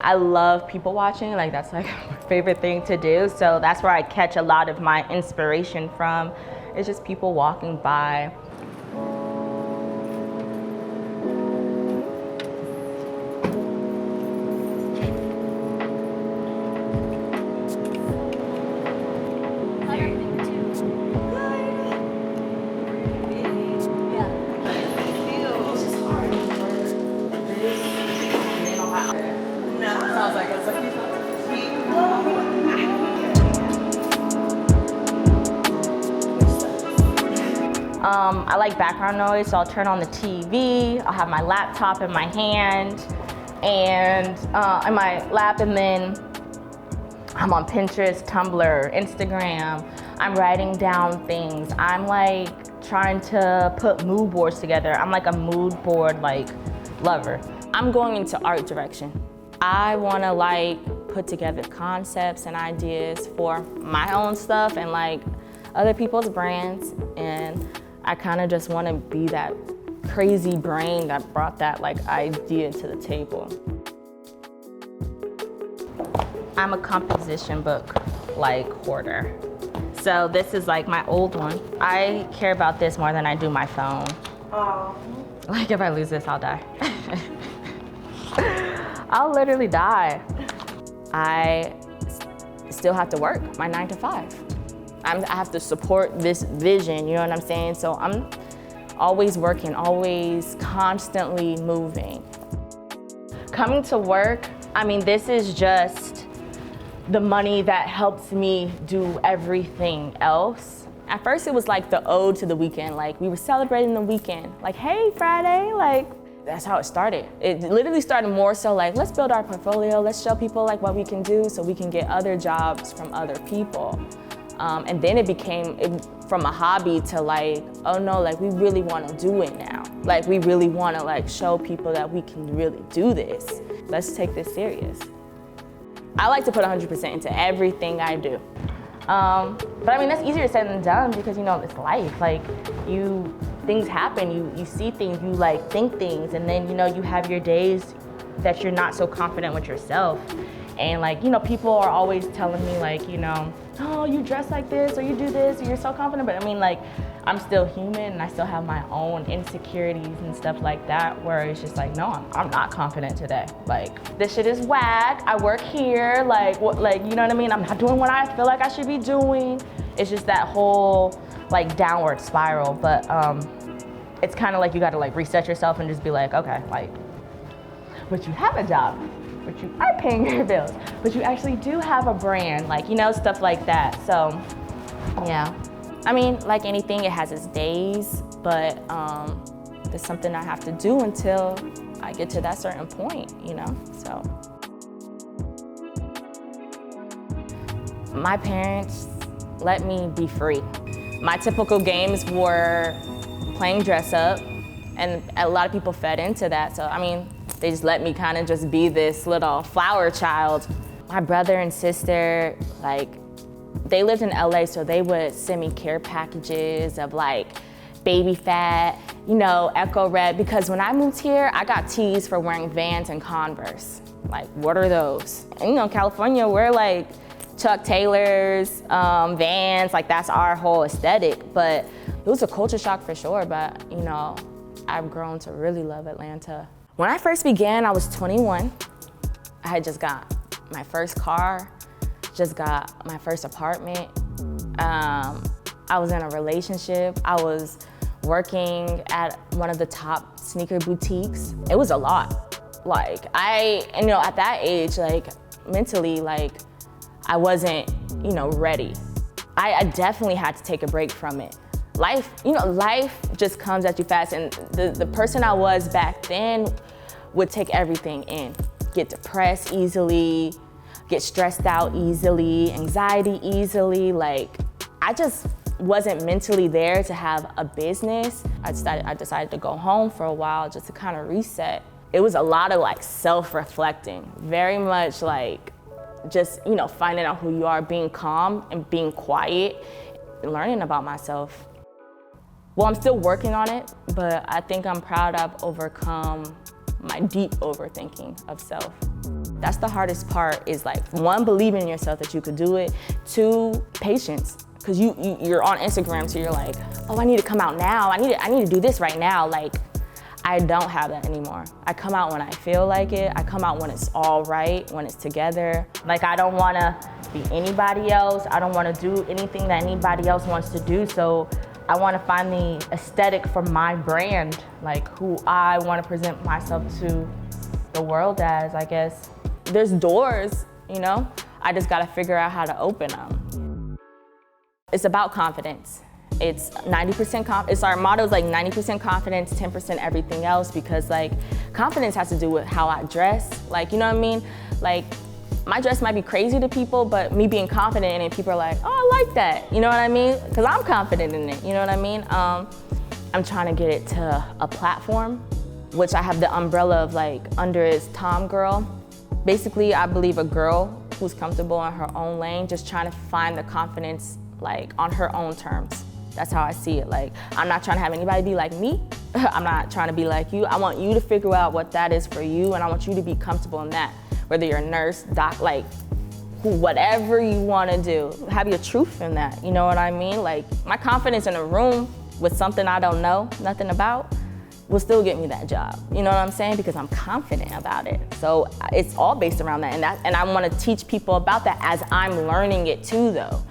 I love people watching, like that's like my favorite thing to do. So that's where I catch a lot of my inspiration from. It's just people walking by. I like background noise, so I'll turn on the TV, I'll have my laptop in my hand, and in my lap, and then I'm on Pinterest, Tumblr, Instagram. I'm writing down things. I'm like trying to put mood boards together. I'm like a mood board like lover. I'm going into art direction. I wanna like put together concepts and ideas for my own stuff and like other people's brands, and I kind of just want to be that crazy brain that brought that like idea to the table. I'm a composition book like hoarder. So this is like my old one. I care about this more than I do my phone. Oh. Like if I lose this, I'll die. I'll literally die. I still have to work my 9 to 5. I have to support this vision, you know what I'm saying? So I'm always working, always constantly moving. Coming to work, I mean, this is just the money that helps me do everything else. At first it was like the ode to the weekend, like we were celebrating the weekend. Like, hey, Friday, like, that's how it started. It literally started more so like, let's build our portfolio, let's show people like what we can do so we can get other jobs from other people. And then it became from a hobby to like, oh no, like we really want to do it now. Like we really want to like show people that we can really do this. Let's take this serious. I like to put 100% into everything I do. But I mean, that's easier said than done because you know, it's life. Like things happen, you see things, you like think things, and then you know, you have your days that you're not so confident with yourself. And like, you know, people are always telling me like, you know, oh, you dress like this or you do this or you're so confident. But I mean, like, I'm still human and I still have my own insecurities and stuff like that where it's just like, no, I'm not confident today. Like, this shit is whack. I work here. Like, what, like, you know what I mean? I'm not doing what I feel like I should be doing. It's just that whole like downward spiral. But it's kind of like you got to like reset yourself and just be like, okay, like, but you have a job. But you are paying your bills, but you actually do have a brand, like, you know, stuff like that. So, yeah. I mean, like anything, it has its days, but it's something I have to do until I get to that certain point, you know, so. My parents let me be free. My typical games were playing dress up, and a lot of people fed into that, so I mean, they just let me kind of just be this little flower child. My brother and sister, like, they lived in LA, so they would send me care packages of like baby fat, you know, Echo Red, because when I moved here, I got teased for wearing Vans and Converse. Like, what are those? And you know, California, we're like Chuck Taylors, Vans, like that's our whole aesthetic, but it was a culture shock for sure, but you know, I've grown to really love Atlanta. When I first began, I was 21. I had just got my first car, just got my first apartment. I was in a relationship. I was working at one of the top sneaker boutiques. It was a lot. Like, you know, at that age, like, mentally, like, I wasn't, you know, ready. I definitely had to take a break from it. Life, you know, life just comes at you fast, and the person I was back then would take everything in. Get depressed easily, get stressed out easily, anxiety easily. Like, I just wasn't mentally there to have a business. I decided to go home for a while just to kind of reset. It was a lot of like self-reflecting, very much like just, you know, finding out who you are, being calm and being quiet, and learning about myself. Well, I'm still working on it, but I think I'm proud I've overcome my deep overthinking of self. That's the hardest part is like, one, believing in yourself that you could do it, two, patience. Because you're on Instagram, so you're like, oh, I need to come out now. I need to do this right now. Like, I don't have that anymore. I come out when I feel like it. I come out when it's all right, when it's together. Like, I don't want to be anybody else. I don't want to do anything that anybody else wants to do. So I want to find the aesthetic for my brand, like who I want to present myself to the world as, I guess. There's doors, you know? I just got to figure out how to open them. It's about confidence. It's 90% it's our motto is like 90% confidence, 10% everything else, because like confidence has to do with how I dress. Like, you know what I mean? Like, my dress might be crazy to people, but me being confident in it, people are like, oh, I like that. You know what I mean? Because I'm confident in it, you know what I mean? I'm trying to get it to a platform, which I have the umbrella of like, under is Tom Girl. Basically, I believe a girl who's comfortable in her own lane, just trying to find the confidence like on her own terms. That's how I see it. Like, I'm not trying to have anybody be like me. I'm not trying to be like you. I want you to figure out what that is for you, and I want you to be comfortable in that. Whether you're a nurse, doc, like, whatever you want to do, have your truth in that. You know what I mean? Like, my confidence in a room with something I don't know nothing about will still get me that job. You know what I'm saying? Because I'm confident about it. So it's all based around that, and I want to teach people about that as I'm learning it too, though.